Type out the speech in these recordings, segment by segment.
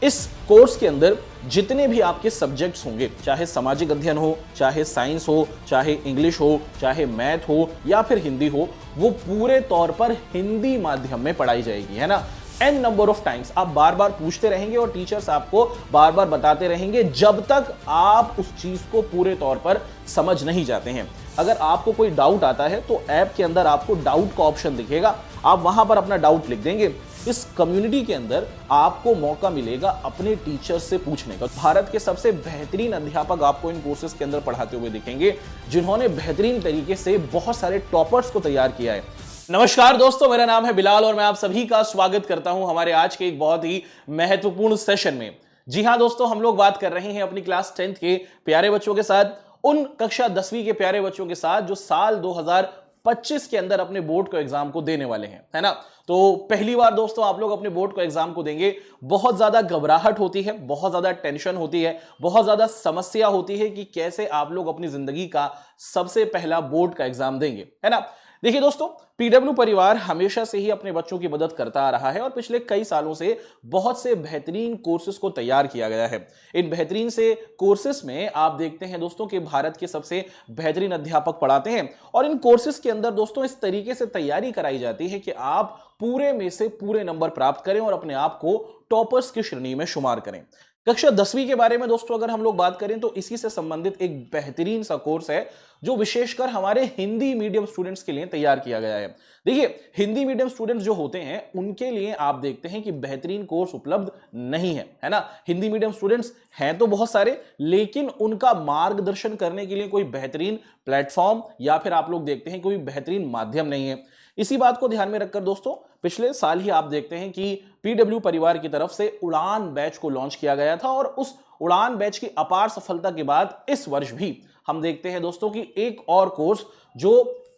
इस कोर्स के अंदर जितने भी आपके सब्जेक्ट्स होंगे, चाहे सामाजिक अध्ययन हो, चाहे साइंस हो, चाहे इंग्लिश हो, चाहे मैथ हो या फिर हिंदी हो, वो पूरे तौर पर हिंदी माध्यम में पढ़ाई जाएगी, है ना। एन नंबर ऑफ टाइम्स आप बार बार पूछते रहेंगे और टीचर्स आपको बार बार बताते रहेंगे जब तक आप उस चीज को पूरे तौर पर समझ नहीं जाते हैं। अगर आपको कोई डाउट आता है तो ऐप के अंदर आपको डाउट का ऑप्शन दिखेगा, आप वहां पर अपना डाउट लिख देंगे। इस कम्युनिटी के अंदर आपको मौका मिलेगा अपने टीचर से पूछने का। भारत के सबसे बेहतरीन अध्यापक आपको इन कोर्सेज के अंदर पढ़ाते हुए दिखेंगे, जिन्होंने बेहतरीन तरीके से बहुत सारे टॉपर्स को तैयार किया है। नमस्कार दोस्तों, मेरा नाम है बिलाल और मैं आप सभी का स्वागत करता हूं हमारे आज के एक बहुत ही महत्वपूर्ण सेशन में। जी हां दोस्तों, हम लोग बात कर रहे हैं अपनी क्लास 10th के प्यारे बच्चों के साथ, उन कक्षा 10वीं के प्यारे बच्चों के साथ जो साल 2025 के अंदर अपने बोर्ड को एग्जाम को देने वाले हैं, है ना। तो पहली बार दोस्तों आप लोग अपने बोर्ड को एग्जाम को देंगे, बहुत ज्यादा घबराहट होती है, बहुत ज्यादा टेंशन होती है, बहुत ज्यादा समस्या होती है कि कैसे आप लोग अपनी जिंदगी का सबसे पहला बोर्ड का एग्जाम देंगे, है ना। देखिए दोस्तों, पीडब्ल्यू परिवार हमेशा से ही अपने बच्चों की मदद करता आ रहा है और पिछले कई सालों से बहुत से बेहतरीन कोर्सेज को तैयार किया गया है। इन बेहतरीन से कोर्सेज में आप देखते हैं दोस्तों कि भारत के सबसे बेहतरीन अध्यापक पढ़ाते हैं और इन कोर्सेज के अंदर दोस्तों इस तरीके से तैयारी कराई जाती है कि आप पूरे में से पूरे नंबर प्राप्त करें और अपने आप को टॉपर्स की श्रेणी में शुमार करें। कक्षा 10वीं के बारे में दोस्तों अगर हम लोग बात करें तो इसी से संबंधित एक बेहतरीन सा कोर्स है जो विशेषकर हमारे हिंदी मीडियम स्टूडेंट्स के लिए तैयार किया गया है। देखिए, हिंदी मीडियम स्टूडेंट्स जो होते हैं उनके लिए आप देखते हैं कि बेहतरीन कोर्स उपलब्ध नहीं है ना। हिंदी मीडियम स्टूडेंट्स हैं तो बहुत सारे, लेकिन उनका मार्गदर्शन करने के लिए कोई बेहतरीन प्लेटफॉर्म या फिर आप लोग देखते हैं कोई बेहतरीन माध्यम नहीं है। इसी बात को ध्यान में रखकर दोस्तों पिछले साल ही आप देखते हैं कि पीडब्ल्यू परिवार की तरफ से उड़ान बैच को लॉन्च किया गया था और उस उड़ान बैच की अपार सफलता के बाद इस वर्ष भी हम देखते हैं दोस्तों कि एक और कोर्स जो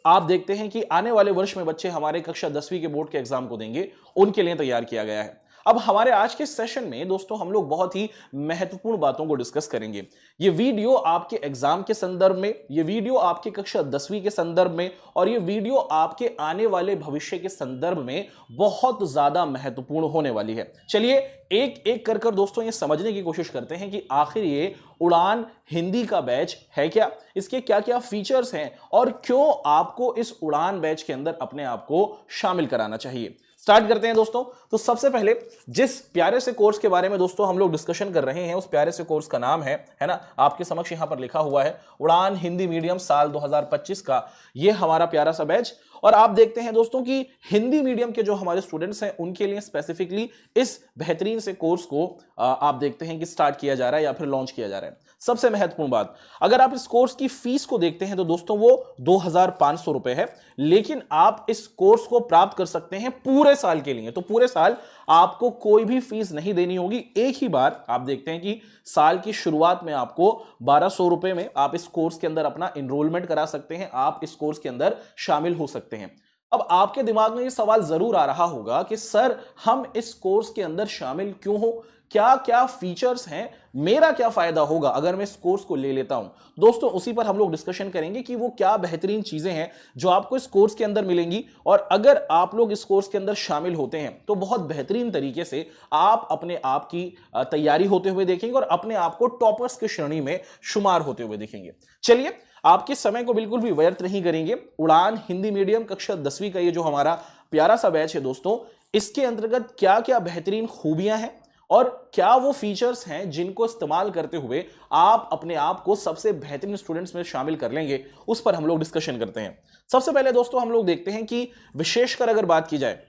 आप देखते हैं कि आने वाले वर्ष में बच्चे हमारे कक्षा 10वीं के बोर्ड के एग्जाम को देंगे, उनके लिए तैयार किया गया है। अब हमारे आज के सेशन में दोस्तों हम लोग बहुत ही महत्वपूर्ण बातों को डिस्कस करेंगे। ये वीडियो आपके एग्जाम के संदर्भ में, ये वीडियो आपके कक्षा 10वीं के संदर्भ में और ये वीडियो आपके आने वाले भविष्य के संदर्भ में बहुत ज्यादा महत्वपूर्ण होने वाली है। चलिए एक एक कर दोस्तों ये समझने की कोशिश करते हैं कि आखिर ये उड़ान हिंदी का बैच है क्या, इसके क्या क्या फीचर्स हैं और क्यों आपको इस उड़ान बैच के अंदर अपने आप को शामिल कराना चाहिए। स्टार्ट करते हैं दोस्तों। तो सबसे पहले जिस प्यारे से कोर्स के बारे में दोस्तों हम लोग डिस्कशन कर रहे हैं, उस प्यारे से कोर्स का नाम है ना, आपके समक्ष यहां पर लिखा हुआ है उड़ान हिंदी मीडियम साल 2025 का ये हमारा प्यारा सा बैच। और आप देखते हैं दोस्तों कि हिंदी मीडियम के जो हमारे स्टूडेंट्स हैं उनके लिए स्पेसिफिकली इस बेहतरीन से कोर्स को आप देखते हैं कि स्टार्ट किया जा रहा है या फिर लॉन्च किया जा रहा है। सबसे महत्वपूर्ण बात, अगर आप इस कोर्स की फीस को देखते हैं तो दोस्तों वो 2500 रुपए है, लेकिन आप इस कोर्स को प्राप्त कर सकते हैं पूरे साल के लिए। तो पूरे साल आपको कोई भी फीस नहीं देनी होगी, एक ही बार आप देखते हैं कि साल की शुरुआत में आपको 1200 रुपए में आप इस कोर्स के अंदर अपना एनरोलमेंट करा सकते हैं, आप इस कोर्स के अंदर शामिल हो सकते हैं। अब आपके दिमाग में यह सवाल जरूर आ रहा होगा कि सर हम इस कोर्स के अंदर शामिल क्यों हो, क्या क्या फीचर्स हैं, मेरा क्या फायदा होगा अगर मैं इस कोर्स को ले लेता हूं। दोस्तों उसी पर हम लोग डिस्कशन करेंगे कि वो क्या बेहतरीन चीजें हैं जो आपको इस कोर्स के अंदर मिलेंगी और अगर आप लोग इस कोर्स के अंदर शामिल होते हैं तो बहुत बेहतरीन तरीके से आप अपने आप की तैयारी होते हुए देखेंगे और अपने आप को टॉपर्स की श्रेणी में शुमार होते हुए देखेंगे। चलिए आपके समय को बिल्कुल भी व्यर्थ नहीं करेंगे। उड़ान हिंदी मीडियम कक्षा 10वीं का ये जो हमारा प्यारा सा बैच है दोस्तों, इसके अंतर्गत क्या क्या बेहतरीन खूबियां हैं और क्या वो फीचर्स हैं जिनको इस्तेमाल करते हुए आप अपने आप को सबसे बेहतरीन स्टूडेंट्स में शामिल कर लेंगे, उस पर हम लोग डिस्कशन करते हैं। सबसे पहले दोस्तों हम लोग देखते हैं कि विशेषकर अगर बात की जाए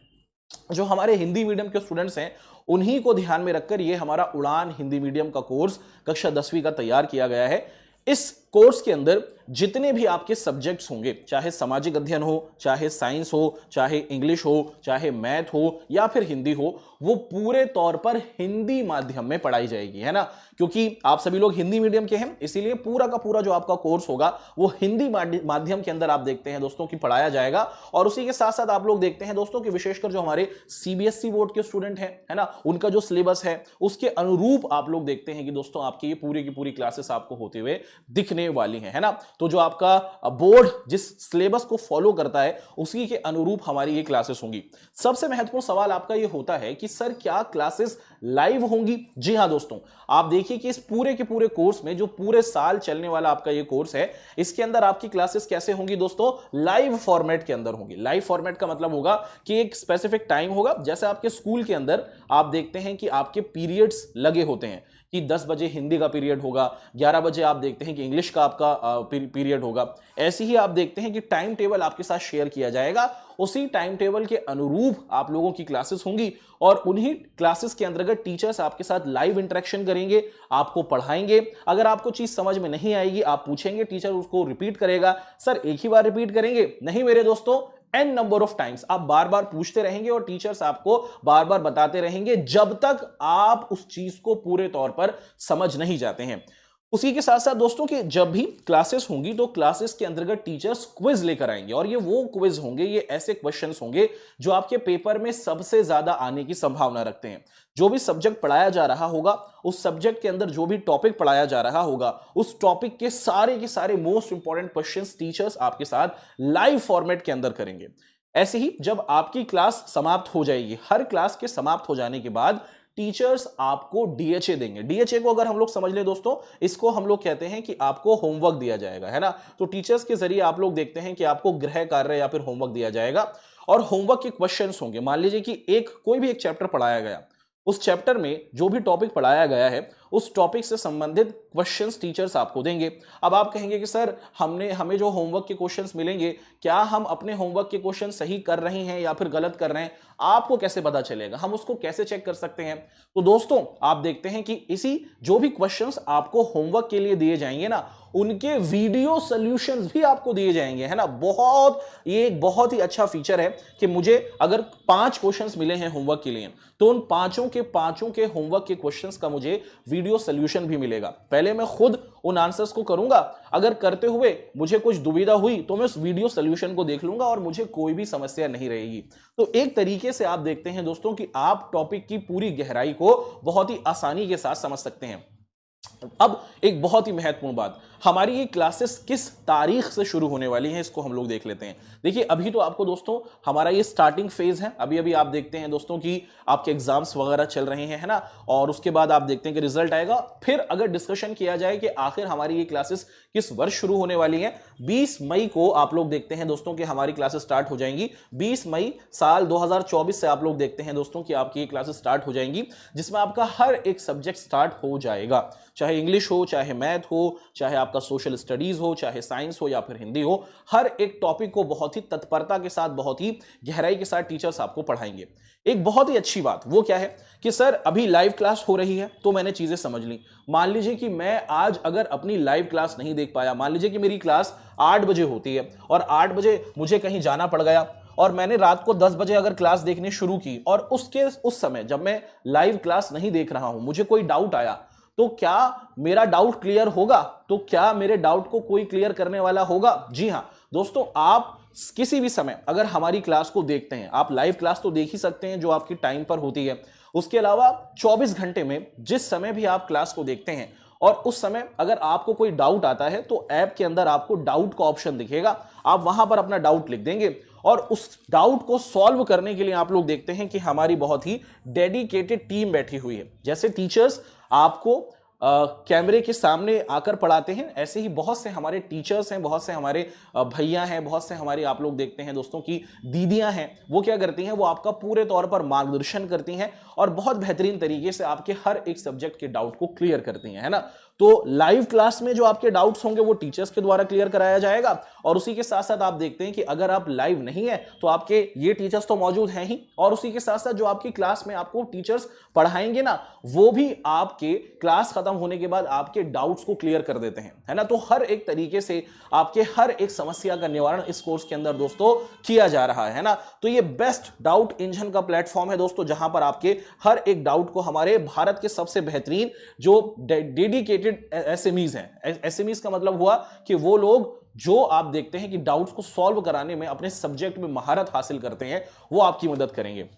जो हमारे हिंदी मीडियम के स्टूडेंट्स हैं उन्हीं को ध्यान में रखकर ये हमारा उड़ान हिंदी मीडियम का कोर्स कक्षा 10वीं का तैयार किया गया है। इस कोर्स के अंदर जितने भी आपके सब्जेक्ट्स होंगे, चाहे सामाजिक अध्ययन हो, चाहे साइंस हो, चाहे इंग्लिश हो, चाहे मैथ हो या फिर हिंदी हो, वो पूरे तौर पर हिंदी माध्यम में पढ़ाई जाएगी, है ना। क्योंकि आप सभी लोग हिंदी मीडियम के हैं, इसीलिए पूरा का पूरा जो आपका कोर्स होगा वो हिंदी माध्यम के अंदर आप देखते हैं दोस्तों कि पढ़ाया जाएगा। और उसी के साथ साथ आप लोग देखते हैं दोस्तों कि विशेषकर जो हमारे सीबीएसई बोर्ड के स्टूडेंट हैं, है ना, उनका जो सिलेबस है उसके अनुरूप आप लोग देखते हैं कि दोस्तों आपकी ये पूरी की पूरी क्लासेस आपको होते हुए दिखने होने वाली है ना। तो जो आपका बोर्ड जिस सिलेबस को फॉलो करता है उसी के अनुरूप हमारी ये क्लासेस होंगी। सबसे महत्वपूर्ण सवाल आपका ये होता है कि सर क्या क्लासेस लाइव होंगी? जी हां दोस्तों, आप देखिए कि इस पूरे के पूरे कोर्स में जो पूरे साल चलने वाला आपका ये कोर्स है, इसके अंदर आपकी क्लासेस कैसे होंगी दोस्तों? लाइव फॉर्मेट के अंदर होंगी। लाइव फॉर्मेट का मतलब होगा कि एक स्पेसिफिक टाइम होगा, जैसे आपके स्कूल के अंदर आप देखते हैं कि आपके पीरियड्स लगे होते हैं कि 10 बजे हिंदी का पीरियड होगा, 11 बजे आप देखते हैं कि इंग्लिश का आपका पीरियड होगा। ऐसे ही आप देखते हैं कि टाइम टेबल आपके साथ शेयर किया जाएगा, उसी टाइम टेबल के अनुरूप आप लोगों की क्लासेस होंगी और उन्हीं क्लासेस के अंतर्गत टीचर्स आपके साथ लाइव इंटरेक्शन करेंगे, आपको पढ़ाएंगे। अगर आपको चीज समझ में नहीं आएगी, आप पूछेंगे, टीचर उसको रिपीट करेगा। सर एक ही बार रिपीट करेंगे? नहीं मेरे दोस्तों, n नंबर ऑफ टाइम्स आप बार बार पूछते रहेंगे और टीचर्स आपको बार बार बताते रहेंगे जब तक आप उस चीज को पूरे तौर पर समझ नहीं जाते हैं। उसी के साथ साथ दोस्तों कि जब भी क्लासेस होंगी तो क्लासेस के अंतर्गत टीचर्स क्विज लेकर आएंगे और ये वो क्विज होंगे, ये ऐसे क्वेश्चंस होंगे जो आपके पेपर में सबसे ज्यादा आने की संभावना रखते हैं। जो भी सब्जेक्ट पढ़ाया जा रहा होगा, उस सब्जेक्ट के अंदर जो भी टॉपिक पढ़ाया जा रहा होगा, उस टॉपिक के सारे मोस्ट इंपॉर्टेंट क्वेश्चंस टीचर्स आपके साथ लाइव फॉर्मेट के अंदर करेंगे। ऐसे ही जब आपकी क्लास समाप्त हो जाएगी, हर क्लास के समाप्त हो जाने के बाद टीचर्स आपको डीएचए देंगे। डीएचए को अगर हम लोग समझ लें दोस्तों, इसको हम लोग कहते हैं कि आपको होमवर्क दिया जाएगा, है ना। तो टीचर्स के जरिए आप लोग देखते हैं कि आपको गृह कार्य या फिर होमवर्क दिया जाएगा और होमवर्क के क्वेश्चंस होंगे। मान लीजिए कि कोई भी एक चैप्टर पढ़ाया गया, उस चैप्टर में जो भी टॉपिक पढ़ाया गया है उस टॉपिक से संबंधित क्वेश्चंस टीचर्स आपको देंगे। अब आप कहेंगे कि सर हमें जो होमवर्क के क्वेश्चंस मिलेंगे, क्या हम अपने होमवर्क के क्वेश्चन सही कर रहे हैं या फिर गलत कर रहे हैं? आपको कैसे पता चलेगा? हम उसको कैसे चेक कर सकते हैं? तो दोस्तों आप देखते हैं कि इसी जो भी क्वेश्चंस आपको होमवर्क के लिए दिए जाएंगे ना, उनके वीडियो सॉल्यूशंस भी आपको दिए जाएंगे, है ना। ये एक बहुत ही अच्छा फीचर है कि मुझे अगर 5 क्वेश्चंस मिले हैं होमवर्क के लिए, तो उन पांचों के होमवर्क के क्वेश्चंस का मुझे वीडियो सॉल्यूशन भी मिलेगा। पहले मैं खुद उन आंसर्स को करूंगा, अगर करते हुए मुझे कुछ दुविधा हुई तो मैं उस वीडियो सॉल्यूशन को देख लूंगा और मुझे कोई भी समस्या नहीं रहेगी। तो एक तरीके से आप देखते हैं दोस्तों कि आप टॉपिक की पूरी गहराई को बहुत ही आसानी के साथ समझ सकते हैं। अब एक बहुत ही महत्वपूर्ण बात, हमारी ये क्लासेस किस तारीख से शुरू होने वाली हैं, इसको हम लोग देख लेते हैं। देखिए अभी तो आपको दोस्तों हमारा ये स्टार्टिंग फेज है, अभी आप देखते हैं दोस्तों कि आपके एग्जाम्स वगैरह चल रहे हैं, है ना। और उसके बाद आप देखते हैं कि रिजल्ट आएगा। फिर अगर डिस्कशन किया जाए कि आखिर हमारी ये क्लासेस किस वर्ष शुरू होने वाली हैं, 20 मई को आप लोग देखते हैं दोस्तों कि हमारी क्लासेस स्टार्ट हो जाएंगी। 20 मई साल 2024 से आप लोग देखते हैं दोस्तों कि आपकी ये क्लासेस स्टार्ट हो जाएंगी, जिसमें आपका हर एक सब्जेक्ट स्टार्ट हो जाएगा, चाहे इंग्लिश हो, चाहे मैथ हो, चाहे आपका सोशल स्टडीज हो, चाहे साइंस हो या फिर हिंदी हो। हर एक टॉपिक को बहुत ही तत्परता के साथ, बहुत ही गहराई के साथ टीचर्स आपको पढ़ाएंगे। एक बहुत ही अच्छी बात वो क्या है कि सर अभी लाइव क्लास हो रही है तो मैंने चीजें समझ ली। मान लीजिए कि मैं आज अगर अपनी लाइव क्लास नहीं देख पाया, मान लीजिए कि मेरी क्लास 8 बजे होती है और 8 बजे मुझे कहीं जाना पड़ गया और मैंने रात को 10 बजे अगर क्लास देखनी शुरू की और उस समय जब मैं लाइव क्लास नहीं देख रहा हूं, मुझे कोई डाउट आया, तो क्या मेरा डाउट क्लियर होगा? तो क्या मेरे डाउट को कोई क्लियर करने वाला होगा? जी हां दोस्तों, आप किसी भी समय अगर हमारी क्लास को देखते हैं, आप लाइव क्लास तो देख ही सकते हैं जो आपकी टाइम पर होती है, उसके अलावा 24 घंटे में जिस समय भी आप क्लास को देखते हैं और उस समय अगर आपको कोई डाउट आता है तो ऐप के अंदर आपको डाउट का ऑप्शन दिखेगा, आप वहां पर अपना डाउट लिख देंगे और उस डाउट को सॉल्व करने के लिए आप लोग देखते हैं कि हमारी बहुत ही डेडिकेटेड टीम बैठी हुई है। जैसे टीचर्स आपको कैमरे के सामने आकर पढ़ाते हैं, ऐसे ही बहुत से हमारे टीचर्स हैं, बहुत से हमारे भैया हैं, बहुत से हमारे आप लोग देखते हैं दोस्तों की दीदियां हैं, वो क्या करती हैं, वो आपका पूरे तौर पर मार्गदर्शन करती हैं और बहुत बेहतरीन तरीके से आपके हर एक सब्जेक्ट के डाउट को क्लियर करती हैं, है ना। तो लाइव क्लास में जो आपके डाउट्स होंगे वो टीचर्स के द्वारा क्लियर कराया जाएगा और उसी के साथ साथ आप देखते हैं कि अगर आप लाइव नहीं है तो आपके ये टीचर्स तो मौजूद हैं ही, और उसी के साथ साथ जो आपकी क्लास में आपको टीचर्स पढ़ाएंगे ना, वो भी आपके क्लास खत्म होने के बाद आपके डाउट्स को क्लियर कर देते हैं, है ना। तो हर एक तरीके से आपके हर एक समस्या का निवारण इस कोर्स के अंदर दोस्तों किया जा रहा है ना। तो ये बेस्ट डाउट इंजन का प्लेटफॉर्म है दोस्तों, जहां पर आपके हर एक डाउट को हमारे भारत के सबसे बेहतरीन जो डेडिकेटेड एसएमईज हैं, एसएमईज का मतलब हुआ कि वो लोग जो आप देखते हैं कि डाउट्स को सॉल्व कराने में अपने सब्जेक्ट में महारत हासिल करते हैं, वो आपकी मदद करेंगे।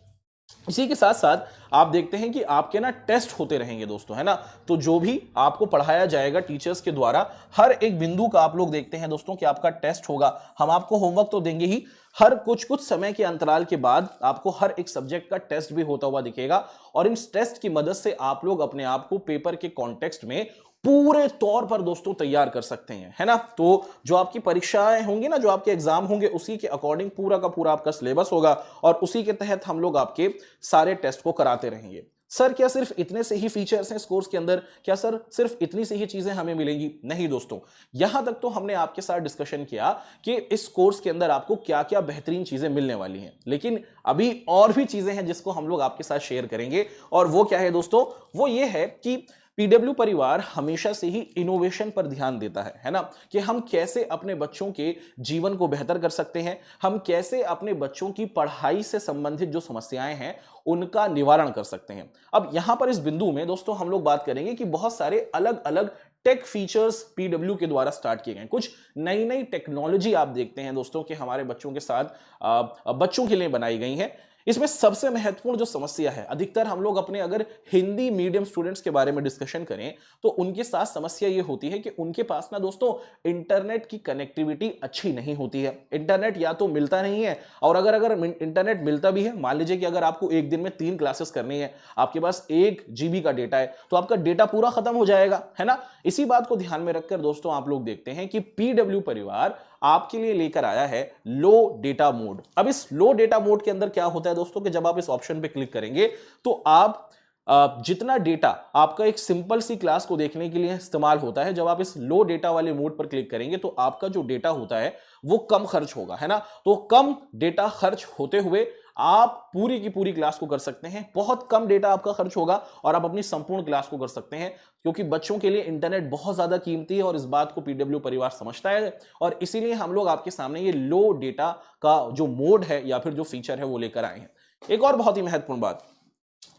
इसी के साथ साथ आप देखते हैं कि आपके ना टेस्ट होते रहेंगे दोस्तों, है ना। तो जो भी आपको पढ़ाया जाएगा टीचर्स के द्वारा, हर एक बिंदु का आप लोग देखते हैं दोस्तों कि आपका टेस्ट होगा। हम आपको होमवर्क तो देंगे ही, हर कुछ कुछ समय के अंतराल के बाद आपको हर एक सब्जेक्ट का टेस्ट भी होता हुआ दिखेगा। और इन टेस्ट की मदद से आप लोग अपने आप को पेपर के कॉन्टेक्स्ट में पूरे तौर पर दोस्तों तैयार कर सकते हैं, है ना। तो जो आपकी परीक्षाएं होंगी ना, जो आपके एग्जाम होंगे, उसी के अकॉर्डिंग पूरा का पूरा आपका सिलेबस होगा और उसी के तहत हम लोग आपके सारे टेस्ट को कराते रहेंगे। सर क्या सिर्फ इतने से ही फीचर्स हैं इस कोर्स के अंदर, क्या सर सिर्फ इतनी से ही चीजें हमें मिलेंगी? नहीं दोस्तों, यहां तक तो हमने आपके साथ डिस्कशन किया कि इस कोर्स के अंदर आपको क्या क्या बेहतरीन चीजें मिलने वाली हैं, लेकिन अभी और भी चीजें हैं जिसको हम लोग आपके साथ शेयर करेंगे। और वो क्या है दोस्तों? वो ये है कि पीडब्ल्यू परिवार हमेशा से ही इनोवेशन पर ध्यान देता है ना, कि हम कैसे अपने बच्चों के जीवन को बेहतर कर सकते हैं, हम कैसे अपने बच्चों की पढ़ाई से संबंधित जो समस्याएं हैं उनका निवारण कर सकते हैं। अब यहां पर इस बिंदु में दोस्तों हम लोग बात करेंगे कि बहुत सारे अलग अलग टेक फीचर्स पीडब्ल्यू के द्वारा स्टार्ट किए गए, कुछ नई नई टेक्नोलॉजी आप देखते हैं दोस्तों कि हमारे बच्चों के साथ बच्चों के लिए बनाई गई है। इसमें सबसे महत्वपूर्ण जो समस्या है, अधिकतर हम लोग अपने अगर हिंदी मीडियम स्टूडेंट्स के बारे में डिस्कशन करें तो उनके साथ समस्या ये होती है कि उनके पास ना दोस्तों इंटरनेट की कनेक्टिविटी अच्छी नहीं होती है। इंटरनेट या तो मिलता नहीं है, और अगर इंटरनेट मिलता भी है, मान लीजिए कि अगर आपको एक दिन में 3 क्लासेस करनी है, आपके पास 1 GB का डेटा है, तो आपका डेटा पूरा खत्म हो जाएगा, है ना। इसी बात को ध्यान में रखकर दोस्तों आप लोग देखते हैं कि पीडब्ल्यू परिवार आपके लिए लेकर आया है लो डेटा मोड। अब इस लो डेटा मोड के अंदर क्या होता है दोस्तों कि जब आप इस ऑप्शन पे क्लिक करेंगे तो आप जितना डेटा आपका एक सिंपल सी क्लास को देखने के लिए इस्तेमाल होता है, जब आप इस लो डेटा वाले मोड पर क्लिक करेंगे तो आपका जो डेटा होता है वो कम खर्च होगा, है ना। तो कम डेटा खर्च होते हुए आप पूरी की पूरी क्लास को कर सकते हैं। बहुत कम डेटा आपका खर्च होगा और आप अपनी संपूर्ण क्लास को कर सकते हैं, क्योंकि बच्चों के लिए इंटरनेट बहुत ज्यादा कीमती है और इस बात को पीडब्ल्यू परिवार समझता है। और इसीलिए हम लोग आपके सामने ये लो डेटा का जो मोड है या फिर जो फीचर है वो लेकर आए हैं। एक और बहुत ही महत्वपूर्ण बात,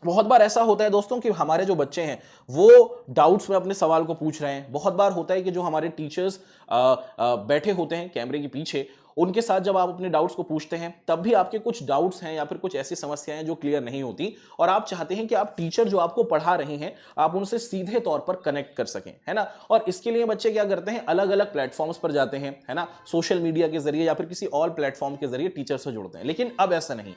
बहुत बार ऐसा होता है दोस्तों कि हमारे जो बच्चे हैं वो डाउट्स में अपने सवाल को पूछ रहे हैं। बहुत बार होता है कि जो हमारे टीचर्स बैठे होते हैं कैमरे के पीछे, उनके साथ जब आप अपने डाउट्स को पूछते हैं तब भी आपके कुछ डाउट्स हैं या फिर कुछ ऐसी समस्याएं जो क्लियर नहीं होती, और आप चाहते हैं कि आप टीचर जो आपको पढ़ा रहे हैं आप उनसे सीधे तौर पर कनेक्ट कर सकें, है ना। और इसके लिए बच्चे क्या करते हैं, अलग अलग प्लेटफॉर्म्स पर जाते हैं, है ना, सोशल मीडिया के जरिए या फिर किसी और प्लेटफॉर्म के जरिए टीचर से जुड़ते हैं। लेकिन अब ऐसा नहीं,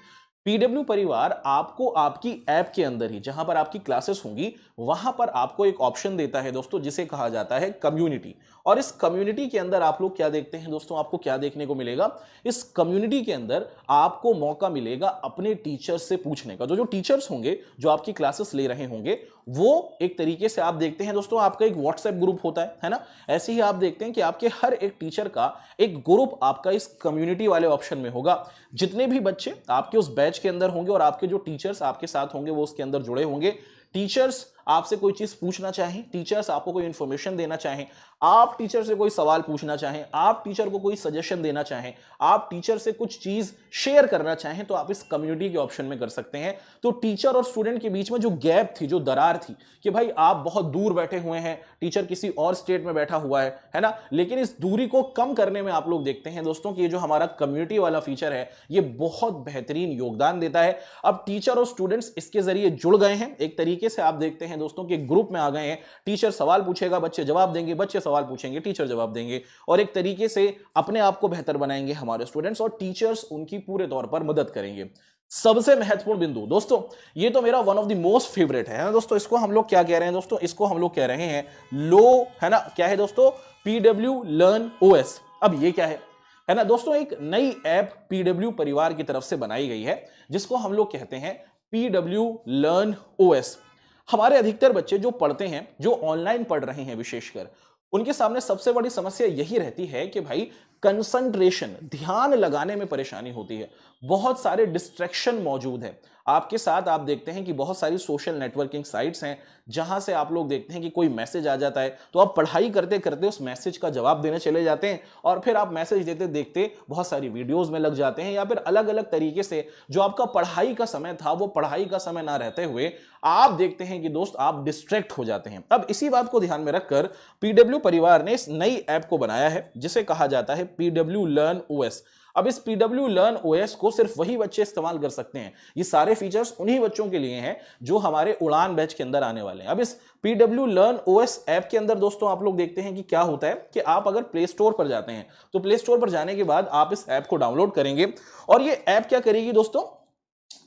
पीडब्ल्यू परिवार आपको आपकी ऐप के अंदर ही, जहां पर आपकी क्लासेस होंगी, वहां पर आपको एक ऑप्शन देता है दोस्तों जिसे कहा जाता है कम्युनिटी। और इस कम्युनिटी के अंदर आप लोग क्या देखते हैं दोस्तों, आपको क्या देखने को मिलेगा, इस कम्युनिटी के अंदर आपको मौका मिलेगा अपने टीचर्स से पूछने का। जो टीचर्स होंगे जो आपकी क्लासेस ले रहे होंगे, वो एक तरीके से आप देखते हैं दोस्तों आपका एक व्हाट्सएप ग्रुप होता है ना। ऐसे ही आप देखते हैं कि आपके हर एक टीचर का एक ग्रुप आपका इस कम्युनिटी वाले ऑप्शन में होगा। जितने भी बच्चे आपके उस बैच के अंदर होंगे और आपके जो टीचर्स आपके साथ होंगे वो उसके अंदर जुड़े होंगे। टीचर्स आपसे कोई चीज पूछना चाहें, टीचर्स आपको कोई इंफॉर्मेशन देना चाहें, आप टीचर से कोई सवाल पूछना चाहें, आप टीचर को कोई सजेशन देना चाहें, आप टीचर से कुछ चीज शेयर करना चाहें, तो आप इस कम्युनिटी के ऑप्शन में कर सकते हैं। तो टीचर और स्टूडेंट के बीच में जो गैप थी, जो दरार थी कि भाई आप बहुत दूर बैठे हुए हैं, टीचर किसी और स्टेट में बैठा हुआ है ना, लेकिन इस दूरी को कम करने में आप लोग देखते हैं दोस्तों कि ये जो हमारा कम्युनिटी वाला फीचर है ये बहुत बेहतरीन योगदान देता है। अब टीचर और स्टूडेंट्स इसके जरिए जुड़ गए हैं, एक तरीके से आप देखते हैं दोस्तों कि ग्रुप में आ गए हैं। टीचर सवाल पूछेगा, बच्चे जवाब देंगे, बच्चे सवाल पूछेंगे, टीचर जवाब देंगे, और एक तरीके से अपने आप को बेहतर बनाएंगे हमारे स्टूडेंट्स, और टीचर्स उनकी पूरे तौर पर मदद करेंगे। सबसे महत्वपूर्ण बिंदु दोस्तों, ये तो मेरा one of the most favourite है ना दोस्तों, इसको हम लोग क्या कह रहे हैं दोस्तों, इसको हम लोग कह रहे हैं लो, है ना, क्या है दोस्तों, पीडब्ल्यू लर्न ओएस। अब ये क्या है ना दोस्तों, एक नई ऐप पीडब्ल्यू परिवार की तरफ से बनाई गई है जिसको हम लोग कहते हैं पीडब्ल्यू लर्न ओएस। हमारे अधिकतर बच्चे जो पढ़ते हैं, जो ऑनलाइन पढ़ रहे हैं विशेषकर, उनके सामने सबसे बड़ी समस्या यही रहती है कि भाई कंसंट्रेशन, ध्यान लगाने में परेशानी होती है। बहुत सारे डिस्ट्रैक्शन मौजूद है आपके साथ। आप देखते हैं कि बहुत सारी सोशल नेटवर्किंग साइट्स हैं जहां से आप लोग देखते हैं कि कोई मैसेज आ जाता है तो आप पढ़ाई करते करते उस मैसेज का जवाब देने चले जाते हैं, और फिर आप मैसेज देते देखते बहुत सारी वीडियोस में लग जाते हैं, या फिर अलग अलग तरीके से जो आपका पढ़ाई का समय था वो पढ़ाई का समय ना रहते हुए आप देखते हैं कि दोस्त आप डिस्ट्रैक्ट हो जाते हैं। अब इसी बात को ध्यान में रखकर पीडब्ल्यू परिवार ने इस नई ऐप को बनाया है जिसे कहा जाता है पीडब्ल्यू लर्न ओएस। अब इस पीडब्ल्यू लर्न ओएस को सिर्फ वही बच्चे इस्तेमाल कर सकते हैं। ये सारे फीचर्स उन्हीं बच्चों के लिए हैं जो हमारे उड़ान बैच के अंदर आने वाले हैं। अब इस पीडब्ल्यू लर्न ओएस ऐप के अंदर दोस्तों आप लोग देखते हैं कि क्या होता है कि आप अगर प्ले स्टोर पर जाते हैं तो प्ले स्टोर पर जाने के बाद आप इस ऐप को डाउनलोड करेंगे और ये ऐप क्या करेगी दोस्तों,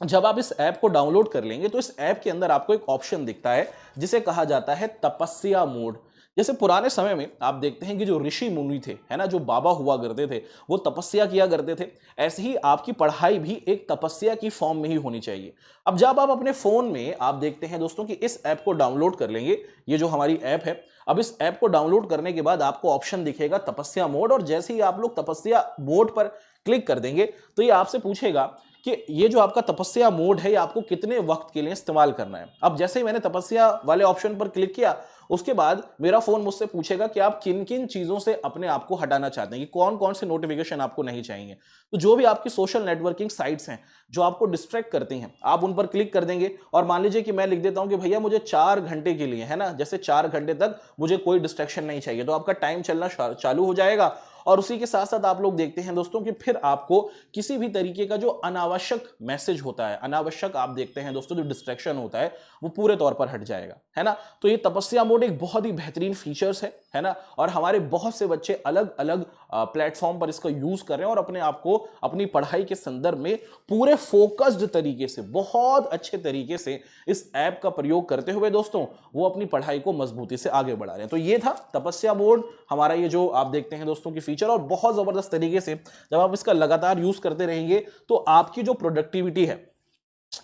जब आप इस ऐप को डाउनलोड कर लेंगे तो इस ऐप के अंदर आपको एक ऑप्शन दिखता है जिसे कहा जाता है तपस्या मोड। जैसे पुराने समय में आप देखते हैं कि जो ऋषि मुनि थे, है ना, जो बाबा हुआ करते थे, वो तपस्या किया करते थे। ऐसे ही आपकी पढ़ाई भी एक तपस्या की फॉर्म में ही होनी चाहिए। अब जब आप अपने फोन में आप देखते हैं दोस्तों कि इस ऐप को डाउनलोड कर लेंगे, ये जो हमारी ऐप है, अब इस ऐप को डाउनलोड करने के बाद आपको ऑप्शन दिखेगा तपस्या मोड, और जैसे ही आप लोग तपस्या मोड पर क्लिक कर देंगे तो ये आपसे पूछेगा कि ये जो आपका तपस्या मोड है ये आपको कितने वक्त के लिए इस्तेमाल करना है। अब जैसे ही मैंने तपस्या वाले ऑप्शन पर क्लिक किया उसके बाद मेरा फोन मुझसे पूछेगा कि आप किन किन चीजों से अपने आप को हटाना चाहते हैं, कि कौन कौन से नोटिफिकेशन आपको नहीं चाहिए। तो जो भी आपकी सोशल नेटवर्किंग साइट्स हैं जो आपको डिस्ट्रैक्ट करती हैं आप उन पर क्लिक कर देंगे। और मान लीजिए कि मैं लिख देता हूं कि भैया मुझे 4 घंटे के लिए, है ना, जैसे 4 घंटे तक मुझे कोई डिस्ट्रैक्शन नहीं चाहिए, तो आपका टाइम चलना चालू हो जाएगा। और उसी के साथ साथ आप लोग देखते हैं दोस्तों कि फिर आपको किसी भी तरीके का जो अनावश्यक मैसेज होता है, अनावश्यक आप देखते हैं दोस्तों जो डिस्ट्रैक्शन होता है, वो पूरे तौर पर हट जाएगा, है ना। तो ये तपस्या मोड एक बहुत ही बेहतरीन फीचर्स है ना, और हमारे बहुत से बच्चे अलग अलग प्लेटफॉर्म पर इसका यूज कर रहे हैं और अपने आप को अपनी पढ़ाई के संदर्भ में पूरे फोकस्ड तरीके से, बहुत अच्छे तरीके से इस ऐप का प्रयोग करते हुए दोस्तों वो अपनी पढ़ाई को मजबूती से आगे बढ़ा रहे हैं। तो ये था तपस्या मोड, हमारा ये जो आप देखते हैं दोस्तों की फीचर, और बहुत जबरदस्त तरीके से जब आप इसका लगातार यूज करते रहेंगे तो आपकी जो प्रोडक्टिविटी है,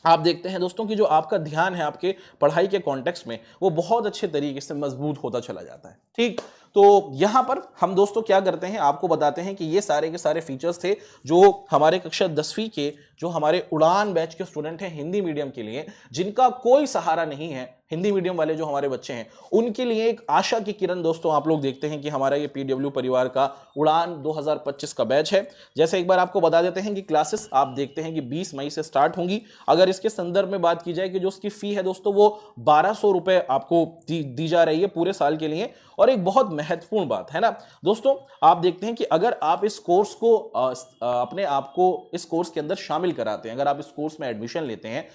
आप देखते हैं दोस्तों कि जो आपका ध्यान है आपके पढ़ाई के कॉन्टेक्स्ट में, वो बहुत अच्छे तरीके से मजबूत होता चला जाता है। ठीक, तो यहां पर हम दोस्तों क्या करते हैं, आपको बताते हैं कि ये सारे के सारे फीचर्स थे जो हमारे कक्षा 10वीं के जो हमारे उड़ान बैच के स्टूडेंट हैं हिंदी मीडियम के लिए, जिनका कोई सहारा नहीं है, हिंदी मीडियम वाले जो हमारे बच्चे हैं उनके लिए एक आशा की किरण दोस्तों आप लोग देखते हैं कि हमारा ये पीडब्ल्यू परिवार का उड़ान 2025 का बैच है। जैसे एक बार आपको बता देते हैं कि क्लासेस आप देखते हैं कि 20 मई से स्टार्ट होंगी। अगर इसके संदर्भ में बात की जाए कि जो उसकी फी है दोस्तों वो 1200 रुपए आपको दी जा रही है पूरे साल के लिए। और एक बहुत महत्वपूर्ण बात है ना दोस्तों, आप देखते हैं कि अगर आप इस कोर्स को अपने आप को इस कोर्स के अंदर शामिल कराते हैं, अगर आप इस कोर्स में एडमिशन लेते हैं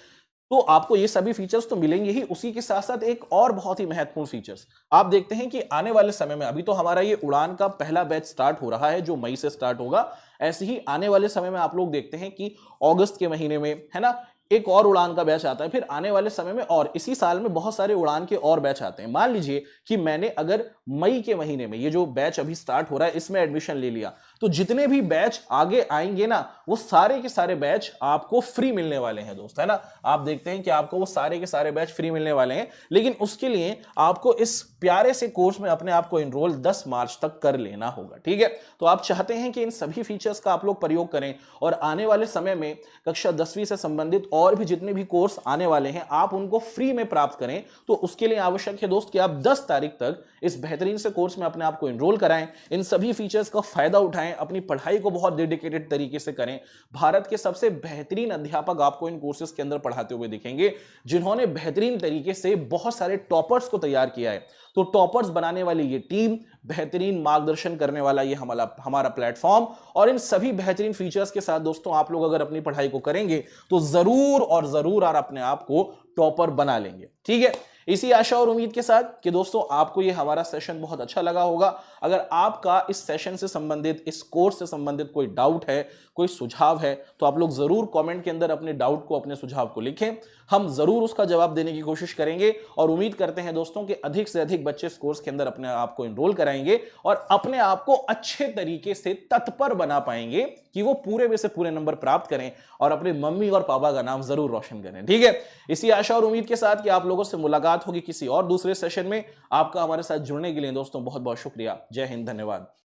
तो आपको ये सभी फीचर्स तो मिलेंगे ही, उसी के साथ साथ एक और बहुत ही महत्वपूर्ण फीचर्स आप देखते हैं कि आने वाले समय में, अभी तो हमारा ये उड़ान का पहला बैच स्टार्ट हो रहा है जो मई से स्टार्ट होगा, ऐसे ही आने वाले समय में आप लोग देखते हैं कि अगस्त के महीने में, है ना, एक और उड़ान का बैच आता है, फिर आने वाले समय में और इसी साल में बहुत सारे उड़ान के और बैच आते हैं। मान लीजिए कि मैंने अगर मई के महीने में ये जो बैच अभी स्टार्ट हो रहा है इसमें एडमिशन ले लिया, तो जितने भी बैच आगे आएंगे ना वो सारे के सारे बैच आपको फ्री मिलने वाले हैं दोस्त, है ना। आप देखते हैं कि आपको वो सारे के सारे बैच फ्री मिलने वाले हैं, लेकिन उसके लिए आपको इस प्यारे से कोर्स में अपने आप को एनरोल 10 मार्च तक कर लेना होगा। ठीक है, तो आप चाहते हैं कि इन सभी फीचर्स का आप लोग प्रयोग करें और आने वाले समय में कक्षा 10वीं से संबंधित और भी जितने भी कोर्स आने वाले हैं आप उनको फ्री में प्राप्त करें। तो उसके लिए आवश्यक है दोस्त कि आप 10 तारीख तक इस बेहतरीन से कोर्स में अपने आप को एनरोल कराएं, इन सभी फीचर्स का फायदा उठाएं, अपनी पढ़ाई को बहुत डेडिकेटेड तरीके से करें। भारत के सबसे बेहतरीन अध्यापक आपको इन कोर्सेज के अंदर पढ़ाते हुए दिखेंगे, जिन्होंने बेहतरीन तरीके से बहुत सारे टॉपर्स को तैयार किया है। तो टॉपर्स बनाने वाली ये टीम, बेहतरीन मार्गदर्शन करने वाला ये हमारा प्लेटफॉर्म, और इन सभी बेहतरीन फीचर्स के साथ दोस्तों आप लोग अगर अपनी पढ़ाई को करेंगे तो जरूर और जरूर आप अपने आप को टॉपर बना लेंगे। ठीक है, इसी आशा और उम्मीद के साथ कि दोस्तों आपको ये हमारा सेशन बहुत अच्छा लगा होगा। अगर आपका इस सेशन से संबंधित, इस कोर्स से संबंधित कोई डाउट है, कोई सुझाव है, तो आप लोग जरूर कमेंट के अंदर अपने डाउट को, अपने सुझाव को लिखें, हम जरूर उसका जवाब देने की कोशिश करेंगे। और उम्मीद करते हैं दोस्तों कि अधिक से अधिक बच्चे इस कोर्स के अंदर अपने आप को एनरोल कराएंगे और अपने आप को अच्छे तरीके से तत्पर बना पाएंगे कि वो पूरे में से पूरे नंबर प्राप्त करें और अपने मम्मी और पापा का नाम जरूर रोशन करें। ठीक है, इसी आशा और उम्मीद के साथ कि आप लोगों से मुलाकात होगी किसी और दूसरे सेशन में। आपका हमारे साथ जुड़ने के लिए दोस्तों बहुत बहुत शुक्रिया। जय हिंद, धन्यवाद।